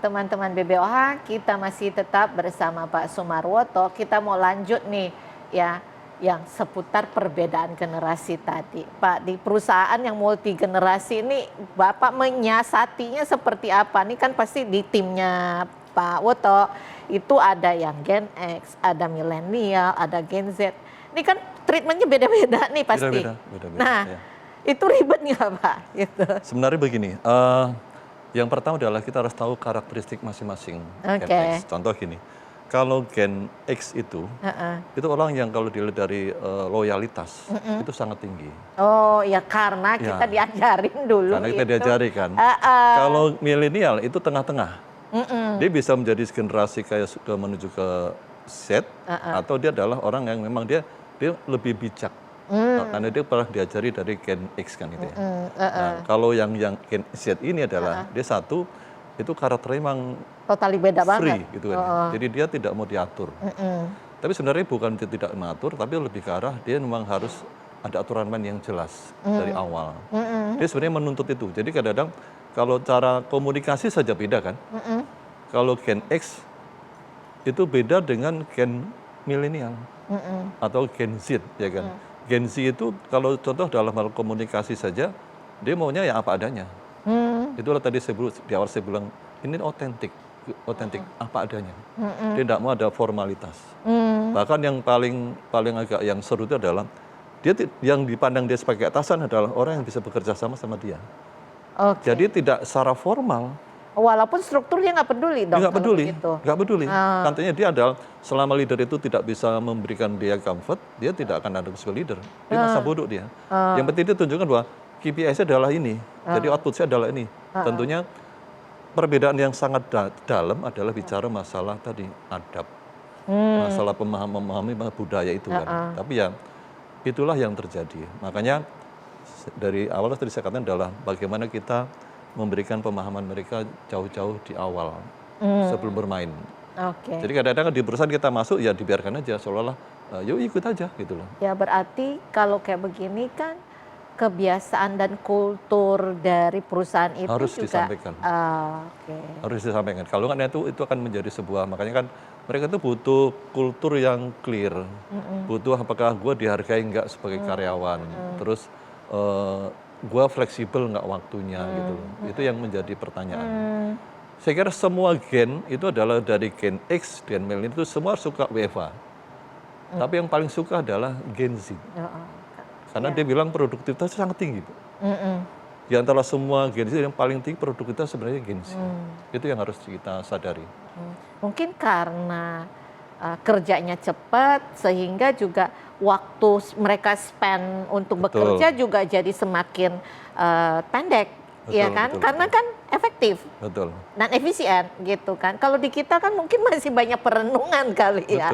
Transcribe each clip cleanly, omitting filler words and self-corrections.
teman-teman BBOH, kita masih tetap bersama Pak Sumarwoto. Kita mau lanjut nih ya, yang seputar perbedaan generasi tadi. Pak, di perusahaan yang multi generasi ini Bapak menyiasatinya seperti apa? Ini kan pasti di timnya Pak Woto itu ada yang Gen X, ada milenial, ada Gen Z. Ini kan treatmentnya beda-beda nih pasti. Beda-beda. Nah, ya. itu ribet nggak Pak? Gitu. Sebenarnya begini, yang pertama adalah kita harus tahu karakteristik masing-masing Gen X. Contoh gini, kalau Gen X itu orang yang kalau dilihat dari loyalitas itu sangat tinggi. Oh ya, karena kita diajarin dulu. Karena kita diajari kan. Kalau milenial itu tengah-tengah. Dia bisa menjadi generasi kayak menuju ke Z, atau dia adalah orang yang memang dia lebih bijak. Karena dia pernah diajari dari Gen X kan gitu ya. Nah, kalau yang Gen Z ini adalah dia satu itu karakternya memang totally beda free banget gitu kan. Jadi dia tidak mau diatur. Tapi sebenarnya bukan dia tidak mengatur, tapi lebih ke arah dia memang harus ada aturan main yang jelas dari awal. Dia sebenarnya menuntut itu. Jadi kadang-kadang kalau cara komunikasi saja beda kan. Kalau Gen X itu beda dengan Gen milenial atau Gen Z ya kan. Gen Z itu kalau contoh dalam hal komunikasi saja, dia maunya ya apa adanya. Itulah tadi di awal saya bilang, ini otentik apa adanya. Dia tidak mau ada formalitas. Bahkan yang paling agak yang seru itu adalah, yang dipandang dia sebagai atasan adalah orang yang bisa bekerja sama dia. Jadi tidak secara formal. Walaupun strukturnya nggak peduli dong. Nggak peduli. Nantinya dia adalah selama leader itu tidak bisa memberikan dia comfort, dia tidak akan ada sebagai leader. Dia masa bodoh dia. Yang penting dia tunjukkan bahwa KPI-nya adalah ini, jadi output-nya adalah ini. Tentunya perbedaan yang sangat dalam adalah bicara masalah tadi adab, masalah memahami budaya itu kan. Tapi ya itulah yang terjadi. Makanya dari awal tadi saya katakan adalah bagaimana kita memberikan pemahaman mereka jauh-jauh di awal sebelum bermain. Jadi kadang-kadang di perusahaan kita masuk ya dibiarkan aja seolah-olah yuk ikut aja gitu loh. Ya berarti kalau kayak begini kan kebiasaan dan kultur dari perusahaan itu harus juga disampaikan. Harus disampaikan. Kalau nggak itu akan menjadi sebuah, makanya kan mereka itu butuh kultur yang clear. Butuh apakah gue dihargai nggak sebagai karyawan. Terus gue fleksibel nggak waktunya gitu loh. Itu yang menjadi pertanyaan. Saya kira semua gen itu adalah dari Gen X, Gen milenial itu semua suka WFH. Tapi yang paling suka adalah Gen Z. Karena dia bilang produktivitasnya sangat tinggi. Di antara semua Gen Z yang paling tinggi produktivitas sebenarnya Gen Z. Itu yang harus kita sadari. Mungkin karena kerjanya cepat sehingga juga waktu mereka spend untuk bekerja juga jadi semakin pendek, ya kan? Karena kan efektif dan efisien gitu kan. Kalau di kita kan mungkin masih banyak perenungan kali ya.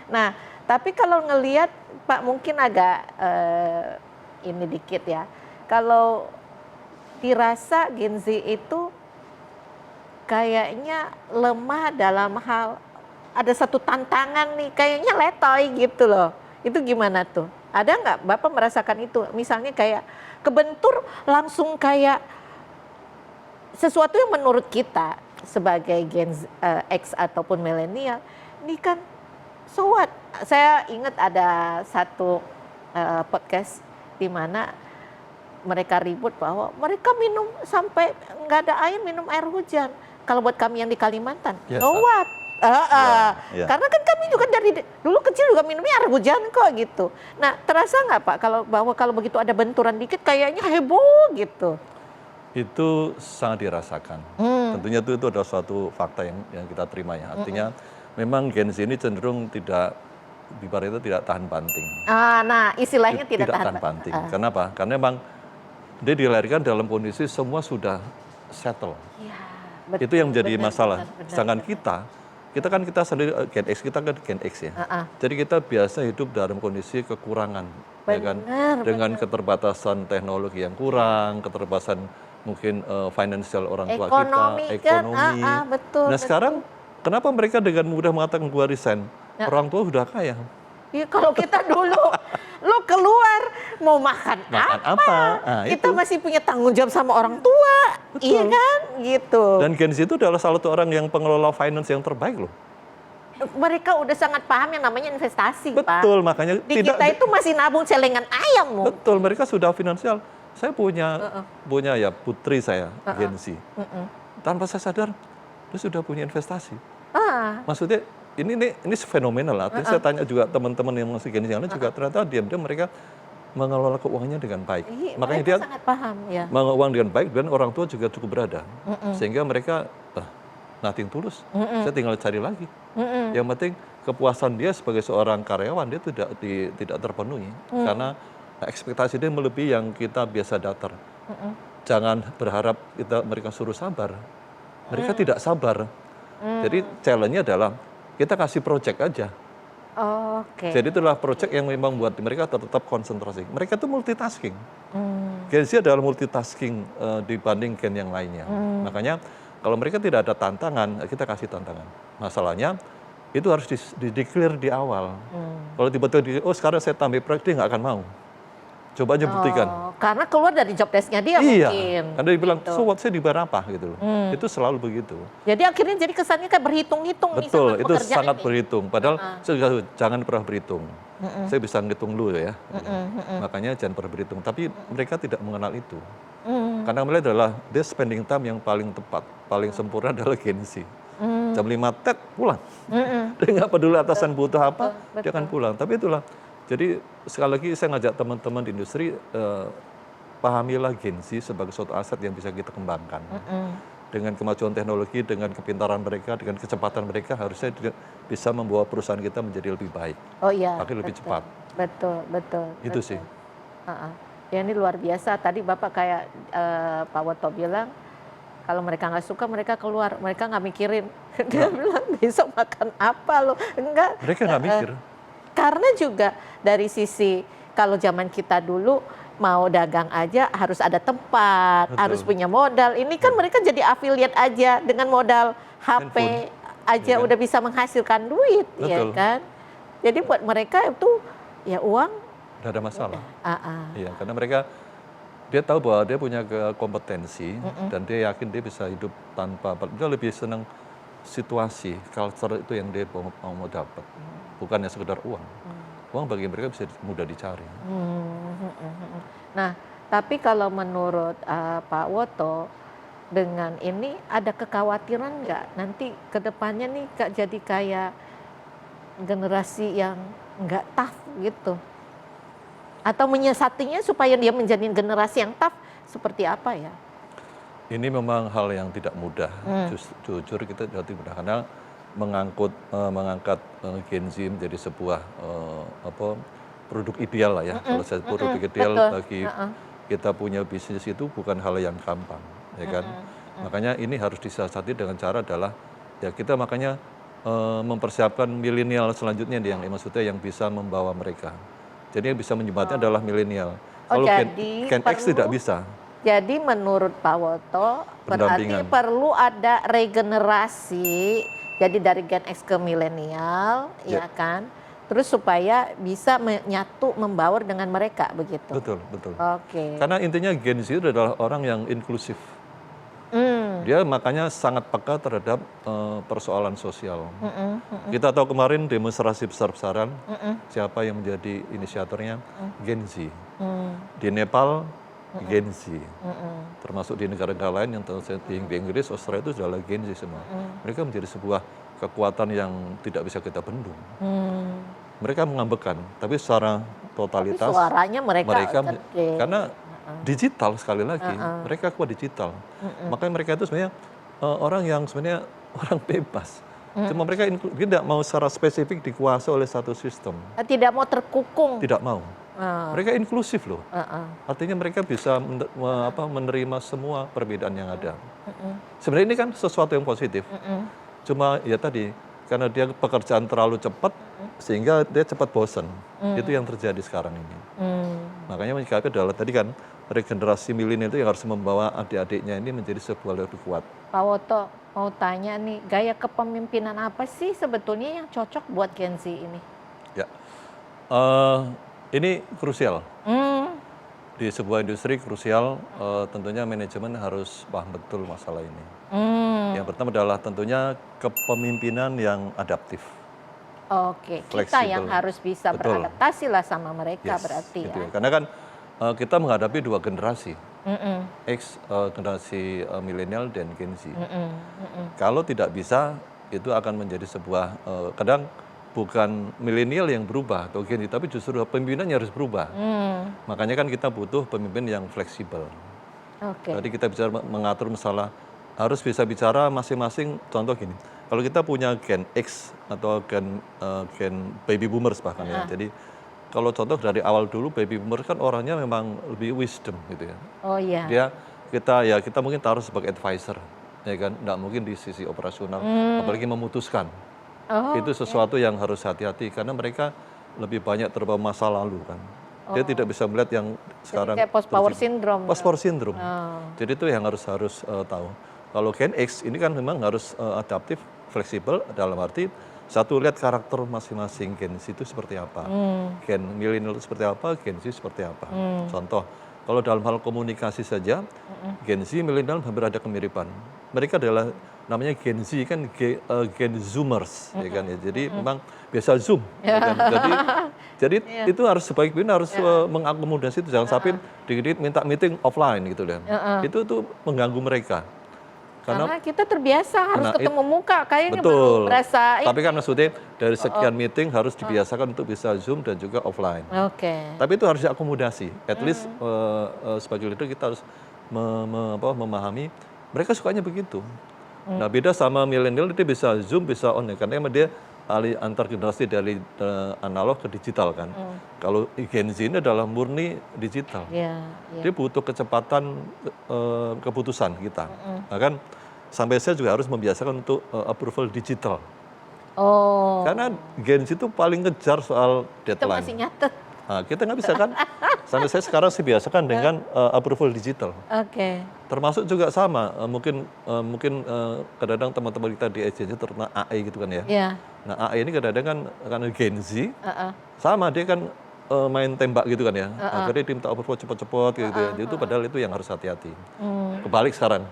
Nah, tapi kalau ngelihat Pak mungkin agak ini dikit ya. Kalau dirasa Gen Z itu kayaknya lemah dalam hal ada satu tantangan nih, kayaknya letoy gitu loh. Itu gimana tuh? Ada nggak Bapak merasakan itu? Misalnya kayak kebentur langsung kayak sesuatu yang menurut kita sebagai Gen X ataupun milenial, ini kan so what? Saya ingat ada satu podcast di mana mereka ribut bahwa mereka minum sampai nggak ada air, minum air hujan. Kalau buat kami yang di Kalimantan, so what? Karena kan kami juga dari dulu kecil juga minumnya air hujan kok gitu. Nah terasa nggak Pak kalau begitu ada benturan dikit kayaknya heboh gitu? Itu sangat dirasakan. Tentunya itu adalah suatu fakta yang kita terima ya. Artinya memang Gen Z ini cenderung tidak tahan banting. Nah istilahnya tidak tahan banting. Kenapa? Karena memang dia dilahirkan dalam kondisi semua sudah settle. Itu yang menjadi masalah. Sedangkan kita sendiri Gen X, kita kan Gen X ya. Jadi kita biasa hidup dalam kondisi kekurangan, ya kan? Dengan keterbatasan teknologi yang kurang, keterbatasan mungkin financial orang tua kita, ekonomi. Nah sekarang kenapa mereka dengan mudah mengatakan gua resign? Orang tua sudah kaya. Ya, kalau kita dulu Lo keluar mau makan apa? Nah, Kita itu. masih punya tanggung jawab sama orang tua, iya kan? Gitu. Dan Gen Z itu adalah salah satu orang yang pengelola finance yang terbaik loh. Mereka udah sangat paham yang namanya investasi, Pak. Betul, makanya Di kita itu masih nabung celengan ayam, loh. betul, mereka sudah finansial. Saya punya ya putri saya, Gen Z. Tanpa saya sadar, dia sudah punya investasi. Maksudnya ini fenomenal lah. Artinya saya tanya juga teman-teman yang masih Gen Z yang lain juga ternyata diam-diam mereka mengelola keuangannya dengan baik. Makanya Mereka dia sangat paham, ya. mengelola uang dengan baik dan orang tua juga cukup berada. Sehingga mereka nothing tulus. Saya tinggal cari lagi. Yang penting kepuasan dia sebagai seorang karyawan dia tidak terpenuhi karena ekspektasi dia melebihi yang kita biasa datar. Jangan berharap mereka suruh sabar. Mereka tidak sabar. Jadi challenge-nya adalah kita kasih project aja. Oke. Jadi itulah project yang memang buat mereka tetap konsentrasi. Mereka itu multitasking. Gen Z adalah multitasking dibanding gen yang lainnya. Makanya kalau mereka tidak ada tantangan, kita kasih tantangan. Masalahnya itu harus di-declare di awal. Kalau tiba-tiba sekarang saya tambah proyek, dia nggak akan mau. Coba aja buktikan. Karena keluar dari job desk-nya dia mungkin. Karena dia bilang, so what, saya dibayar apa gitu loh. Itu selalu begitu. Jadi akhirnya jadi kesannya kayak berhitung-hitung nih sama Betul, itu pekerjaan sangat ini. berhitung. Padahal saya juga jangan pernah berhitung. Saya bisa ngitung dulu ya. Makanya jangan pernah berhitung. Tapi mereka tidak mengenal itu. Karena mereka adalah dia spending time yang paling tepat, paling sempurna adalah Gen Z. Jam 5 tet pulang. Dia nggak peduli atasan butuh apa, dia akan pulang. Tapi itulah. Jadi sekali lagi saya ngajak teman-teman di industri, pahamilah Gen Z sebagai suatu aset yang bisa kita kembangkan. Dengan kemajuan teknologi, dengan kepintaran mereka, dengan kecepatan mereka, harusnya bisa membawa perusahaan kita menjadi lebih baik. Oh iya. Bahkan lebih cepat. Betul. Itu sih. Ya ini luar biasa. Tadi Bapak kayak Pak Woto bilang, kalau mereka nggak suka mereka keluar, mereka nggak mikirin. Dia bilang besok makan apa lo? Enggak. Mereka nggak mikir. Karena juga dari sisi kalau zaman kita dulu mau dagang aja harus ada tempat, harus punya modal. Ini kan mereka jadi affiliate aja dengan modal HP aja udah bisa menghasilkan duit, ya kan? Jadi buat mereka itu ya uang Nggak ada masalah. Iya, karena mereka dia tahu bahwa dia punya kompetensi dan dia yakin dia bisa hidup tanpa, dia lebih senang situasi, culture itu yang dia mau dapat, bukannya sekedar uang. Uang bagi mereka bisa mudah dicari. Nah, tapi kalau menurut Pak Woto, dengan ini ada kekhawatiran nggak nanti ke depannya nih jadi kayak generasi yang nggak tough gitu? Atau menyiasatinya supaya dia menjadi generasi yang tough seperti apa ya? Ini memang hal yang tidak mudah. Jujur kita tidak mudah karena mengangkat Gen Z menjadi sebuah produk ideal lah ya. Kalau saya produk ideal bagi kita punya bisnis itu bukan hal yang gampang, ya kan? Makanya ini harus disiasati dengan cara adalah ya kita makanya mempersiapkan milenial selanjutnya yang maksudnya yang bisa membawa mereka. Jadi yang bisa menjembatnya adalah milenial. Kalau Gen X tidak bisa. Jadi menurut Pak Woto berarti perlu ada regenerasi. Jadi dari Gen X ke milenial, ya kan? Terus supaya bisa menyatu, membaur dengan mereka begitu. Betul. Oke. Karena intinya Gen Z itu adalah orang yang inklusif. Dia makanya sangat peka terhadap persoalan sosial. Kita tahu kemarin demonstrasi besar-besaran, siapa yang menjadi inisiatornya? Gen Z. Di Nepal, Gen Z. Termasuk di negara-negara lain yang di Inggris, Australia itu adalah Gen Z semua. Mereka menjadi sebuah kekuatan yang tidak bisa kita bendung. Mereka mengambekan, tapi secara totalitas tapi suaranya mereka karena digital sekali lagi, mereka kuat digital. Makanya mereka itu sebenarnya orang yang sebenarnya orang bebas. Cuma mereka tidak mau secara spesifik dikuasai oleh satu sistem. Tidak mau terkukung. Tidak mau. Mereka inklusif loh. Artinya mereka bisa menerima semua perbedaan yang ada. Sebenarnya ini kan sesuatu yang positif. Cuma ya tadi, karena dia pekerjaan terlalu cepat, sehingga dia cepat bosan. Itu yang terjadi sekarang ini. Makanya menyikapi adalah tadi kan, regenerasi milenial itu yang harus membawa adik-adiknya ini menjadi sebuah lebih kuat. Pak Woto, mau tanya nih, gaya kepemimpinan apa sih sebetulnya yang cocok buat Gen Z ini? Ya, Ini krusial. Hmm. Di sebuah industri krusial, tentunya manajemen harus paham betul masalah ini. Hmm. Yang pertama adalah tentunya kepemimpinan yang adaptif. Oke, kita Fleksibel. yang harus bisa Betul. beradaptasi lah sama mereka Yes, berarti gitu ya. ya. Karena kan kita menghadapi dua generasi, Mm-mm. generasi milenial dan Gen Z. Mm-mm. Mm-mm. Kalau tidak bisa, itu akan menjadi sebuah kadang bukan milenial yang berubah atau Gen Z, tapi justru pemimpinannya harus berubah. Makanya kan kita butuh pemimpin yang fleksibel. Oke. Jadi kita bisa mengatur masalah, harus bisa bicara masing-masing. Contoh gini, kalau kita punya Gen X atau Gen baby boomers bahkan ya. Jadi kalau contoh dari awal dulu baby boomers kan orangnya memang lebih wisdom gitu ya. Oh iya. Kita mungkin taruh sebagai advisor, ya kan, nggak mungkin di sisi operasional, apalagi memutuskan. Oh, Itu sesuatu yang harus hati-hati karena mereka lebih banyak terbawa masa lalu kan. Dia tidak bisa melihat yang sekarang. kayak post power syndrome. Post power syndrome. Oh. Jadi itu yang harus tahu. Kalau Gen X ini kan memang harus adaptif, fleksibel dalam arti satu lihat karakter masing-masing Gen Z itu seperti apa. Gen milenial itu seperti apa, Gen Z seperti apa. Contoh, kalau dalam hal komunikasi saja, Gen Z milenial hampir ada kemiripan. Mereka adalah namanya Gen Z kan Gen Zoomers, ya kan ya. Jadi memang biasa Zoom, ya kan? Jadi itu harus sebaik-baiknya harus mengakomodasi itu, jangan sampai dikit-dikit minta meeting offline gitu kan. Itu tuh mengganggu mereka. Karena kita terbiasa harus ketemu muka, kayaknya betul. berasa. Tapi kan maksudnya dari sekian meeting harus dibiasakan untuk bisa Zoom dan juga offline. Oke. Tapi itu harus diakomodasi. At least sebagai leader kita harus memahami mereka sukanya begitu. Nah beda sama milenial, dia bisa Zoom, bisa on ya, karena dia alih antar generasi dari analog ke digital kan. Kalau Gen Z ini adalah murni digital. Dia butuh kecepatan keputusan kita. Bahkan sampai saya juga harus membiasakan untuk approval digital. Oh. Karena Gen Z itu paling ngejar soal deadline. Kita masih nyatet. Nah, kita nggak bisa kan? Sampai saya sekarang sih biasakan dengan approval digital. Oke. Termasuk juga sama, mungkin kadang-kadang teman-teman kita di agensi terkena AI gitu kan ya. Iya. Nah AI ini kadang-kadang kan karena Gen Z, sama dia kan main tembak gitu kan ya. Akhirnya dia minta approval cepet-cepet gitu ya. Jadi itu padahal itu yang harus hati-hati. Kebalik sekarang,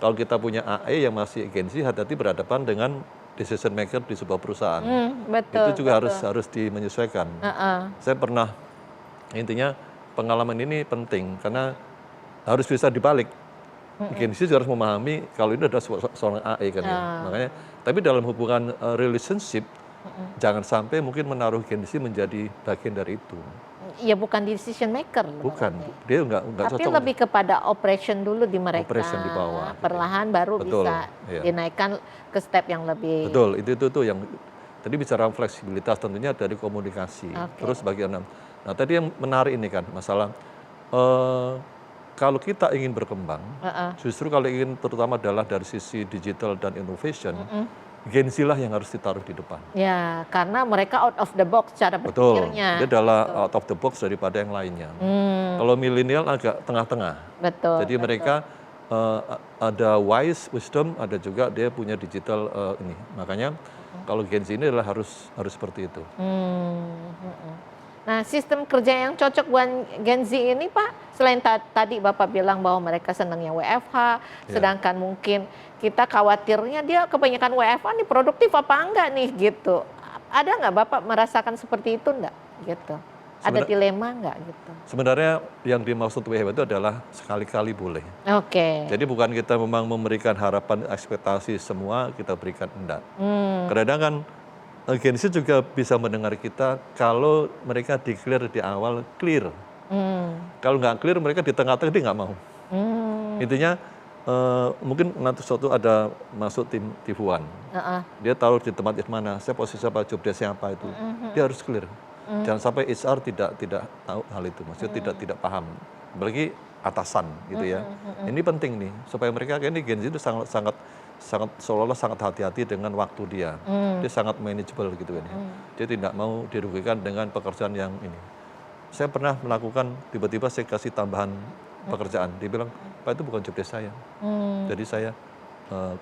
kalau kita punya AI yang masih Gen Z, hati-hati berhadapan dengan decision maker di sebuah perusahaan. Betul. Itu juga harus menyesuaikan. Saya pernah, intinya pengalaman ini penting karena harus bisa dibalik. Gen Z juga harus memahami kalau ini adalah seorang AI kan ya. Makanya, tapi dalam hubungan relationship, jangan sampai mungkin menaruh Gen Z menjadi bagian dari itu. Iya, bukan decision maker. Bukan, dia nggak cocok. Tapi lebih kepada operation dulu di mereka. Operation di bawah. Perlahan baru Betul, bisa iya. dinaikkan ke step yang lebih. Betul, itu yang tadi bicara fleksibilitas tentunya dari komunikasi. Terus bagian nah tadi yang menarik ini kan masalah kalau kita ingin berkembang, justru kalau ingin terutama adalah dari sisi digital dan innovation, Gen Z lah yang harus ditaruh di depan. Ya, karena mereka out of the box cara Betul, berpikirnya. dia adalah out of the box daripada yang lainnya. Kalau milenial agak tengah-tengah. Betul. Jadi mereka ada wise, wisdom, ada juga dia punya digital ini. Makanya kalau Gen Z ini adalah harus seperti itu. Nah, sistem kerja yang cocok buat Gen Z ini Pak, selain tadi Bapak bilang bahwa mereka senangnya WFH, sedangkan mungkin kita khawatirnya dia kebanyakan WFH nih produktif apa enggak nih gitu. Ada nggak Bapak merasakan seperti itu enggak gitu? Ada dilema enggak gitu? Sebenarnya yang dimaksud WFH itu adalah sekali-kali boleh. Oke. Jadi bukan kita memang memberikan harapan ekspektasi semua kita berikan, enggak. Kadang-kadang kan Gen Z juga bisa mendengar kita kalau mereka declare di awal clear. Kalau nggak clear mereka di tengah-tengah dia nggak mau. Intinya mungkin nanti suatu ada masuk tim TV1. Dia taruh di tempat mana, saya posisi apa, job desk apa itu. Dia harus clear. Jangan sampai HR tidak tahu hal itu, maksudnya tidak paham. Apalagi atasan gitu ya. Ini penting nih supaya mereka kayaknya Gen Z itu sangat seolah-olah sangat hati-hati dengan waktu dia. Dia sangat manageable gitu kan. Dia tidak mau dirugikan dengan pekerjaan yang ini. Saya pernah melakukan tiba-tiba saya kasih tambahan pekerjaan. Dia bilang, Pak itu bukan job desk saya. Jadi saya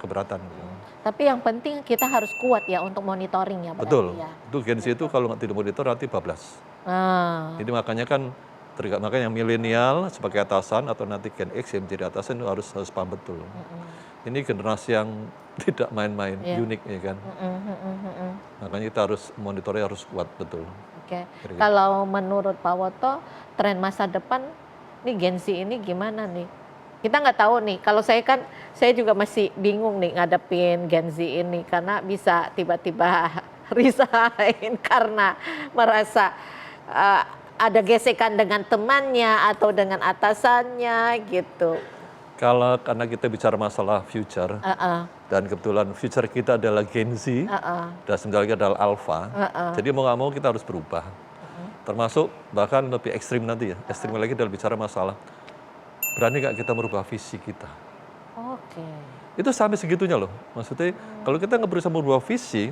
keberatan. Gitu. Tapi yang penting kita harus kuat ya untuk monitoring ya. Betul. Ya. Itu Gen Z itu kalau nggak tidak monitor nanti bablas. Jadi makanya kan makanya yang milenial sebagai atasan atau nanti Gen X yang menjadi atasan itu harus paham betul. Ini generasi yang tidak main-main, unik ya kan. Makanya kita harus monitornya harus kuat betul. Oke. Kalau menurut Pak Woto, tren masa depan nih Gen Z ini gimana nih? Kita nggak tahu nih. Kalau saya juga masih bingung nih ngadepin Gen Z ini karena bisa tiba-tiba resign karena merasa ada gesekan dengan temannya atau dengan atasannya gitu. Karena kita bicara masalah future, dan kebetulan future kita adalah Gen Z, dan sebentar lagi adalah Alpha, jadi mau nggak mau kita harus berubah. Termasuk bahkan lebih ekstrim nanti ya, ekstrim lagi dalam bicara masalah, berani nggak kita merubah visi kita. Oke. Itu sampai segitunya loh, maksudnya kalau kita nggak berusaha merubah visi,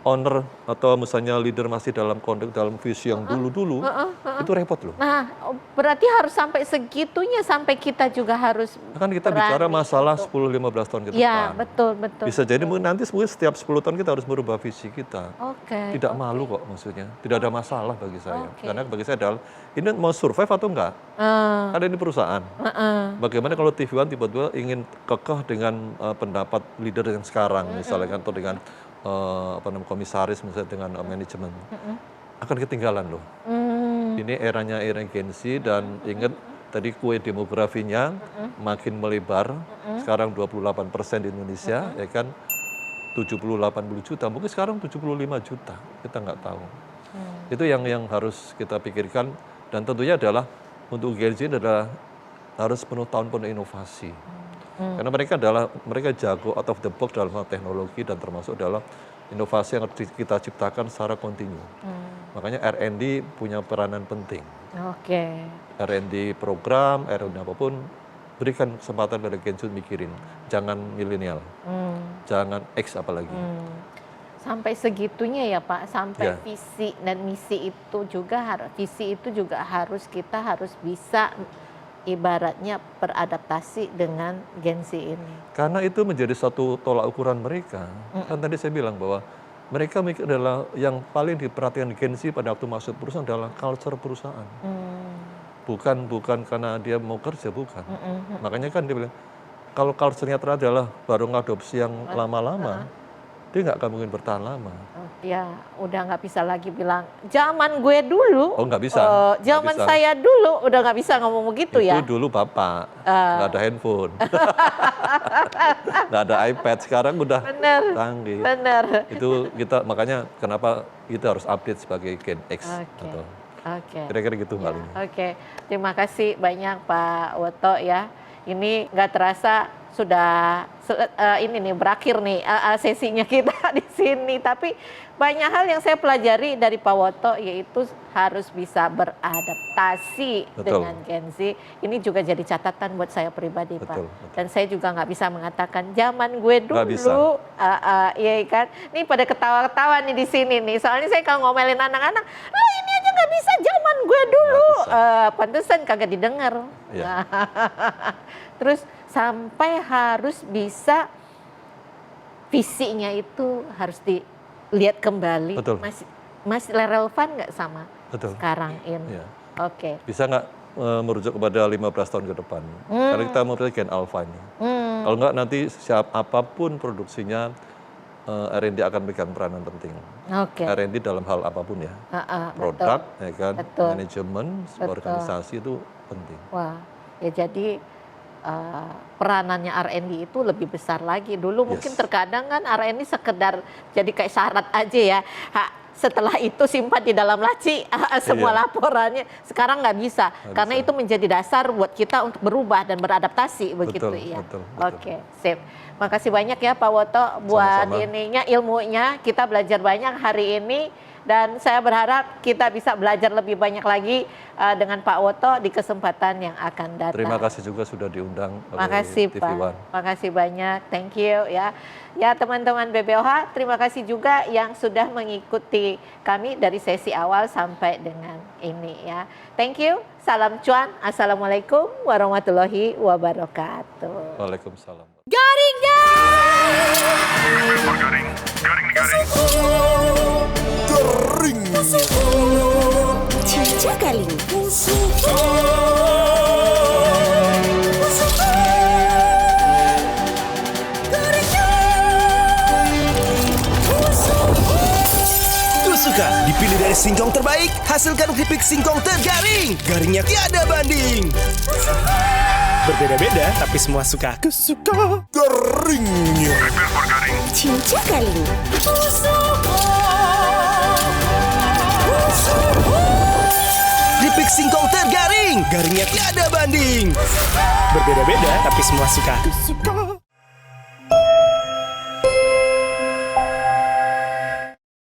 owner atau misalnya leader masih dalam konteks dalam visi yang dulu-dulu, itu repot loh. Nah, berarti harus sampai segitunya sampai kita juga harus Kan kita bicara masalah 10-15 tahun ke depan. Ya, betul. Bisa jadi nanti setiap 10 tahun kita harus merubah visi kita. Oke. Tidak malu kok maksudnya, tidak ada masalah bagi saya. Karena bagi saya adalah, ini mau survive atau enggak? Ada ini perusahaan. Bagaimana kalau TV One tiba-tiba ingin kekeh dengan pendapat leader yang sekarang, misalnya atau dengan komisaris, misalnya dengan manajemen, akan ketinggalan loh. Ini eranya era Gen Z dan ingat tadi kue demografinya makin melebar, sekarang 28% di Indonesia, ya kan 70-80 juta, mungkin sekarang 75 juta, kita nggak tahu. Itu yang harus kita pikirkan dan tentunya adalah untuk Gen Z adalah harus penuh tahun penuh inovasi. Karena mereka jago out of the box dalam hal teknologi dan termasuk dalam inovasi yang kita ciptakan secara kontinu. Makanya R&D punya peranan penting. R&D program, R&D apapun, berikan kesempatan pada Gen Z mikirin. Jangan milenial, jangan X apalagi. Sampai segitunya ya Pak, sampai visi dan misi itu juga kita harus bisa ibaratnya beradaptasi dengan Gen Z ini. Karena itu menjadi satu tolak ukuran mereka. Kan tadi saya bilang bahwa mereka adalah yang paling diperhatikan Gen Z pada waktu masuk perusahaan adalah culture perusahaan. Bukan karena dia mau kerja, bukan. Makanya kan dia bilang, kalau culture-nya adalah baru ngadopsi yang lama-lama, dia nggak akan mungkin bertahan lama. Ya, udah nggak bisa lagi bilang zaman gue dulu. Oh, nggak bisa. Zaman saya dulu udah nggak bisa ngomong begitu ya. Itu dulu Bapak, nggak ada handphone, nggak ada iPad. Sekarang udah canggih. Bener. Itu kita makanya kenapa kita harus update sebagai Gen X. Kira-kira gitu Mbak Lini. Terima kasih banyak Pak Woto ya. Ini nggak terasa sudah ini nih berakhir nih sesinya kita di sini. Tapi banyak hal yang saya pelajari dari Pak Woto yaitu harus bisa beradaptasi dengan Gen Z. Ini juga jadi catatan buat saya pribadi Pak. Dan saya juga nggak bisa mengatakan zaman gue dulu, iya kan? Ini pada ketawa-ketawa nih di sini nih. Soalnya saya kalau ngomelin anak-anak, lah ini aja nggak bisa zaman gue dulu. Pantesan kagak didengar. Terus sampai harus bisa visinya itu harus dilihat kembali. Masih relevan nggak sama sekarang ini? Bisa nggak merujuk kepada 15 tahun ke depan? Karena kita memiliki Gen Alpha ini. Kalau nggak nanti apapun produksinya, R&D akan pegang peranan penting. R&D dalam hal apapun ya. Produk, ya kan, manajemen, organisasi itu penting. Wah, ya jadi peranannya R&D itu lebih besar lagi. Dulu mungkin terkadang kan R&D sekedar jadi kayak syarat aja ya. Setelah itu simpan di dalam laci semua laporannya. Sekarang nggak bisa. Karena itu menjadi dasar buat kita untuk berubah dan beradaptasi begitu ya. Sip. Makasih banyak ya Pak Woto buat ilmunya. Kita belajar banyak hari ini. Dan saya berharap kita bisa belajar lebih banyak lagi dengan Pak Woto di kesempatan yang akan datang. Terima kasih juga sudah diundang oleh TV One. Makasih banyak, thank you ya. Ya teman-teman BBOH, terima kasih juga yang sudah mengikuti kami dari sesi awal sampai dengan ini ya. Thank you, salam cuan, assalamualaikum warahmatullahi wabarakatuh. Waalaikumsalam. Garingnya. Garing. suka. Dipilih dari singkong terbaik, hasilkan keripik singkong tergaring. Garingnya tiada banding. Berbeda-beda, tapi semua suka. Kesuka garingnya. Cinca garing. Keripik singkong tergaring. Garingnya tiada banding. Berbeda-beda, tapi semua suka. Kesuka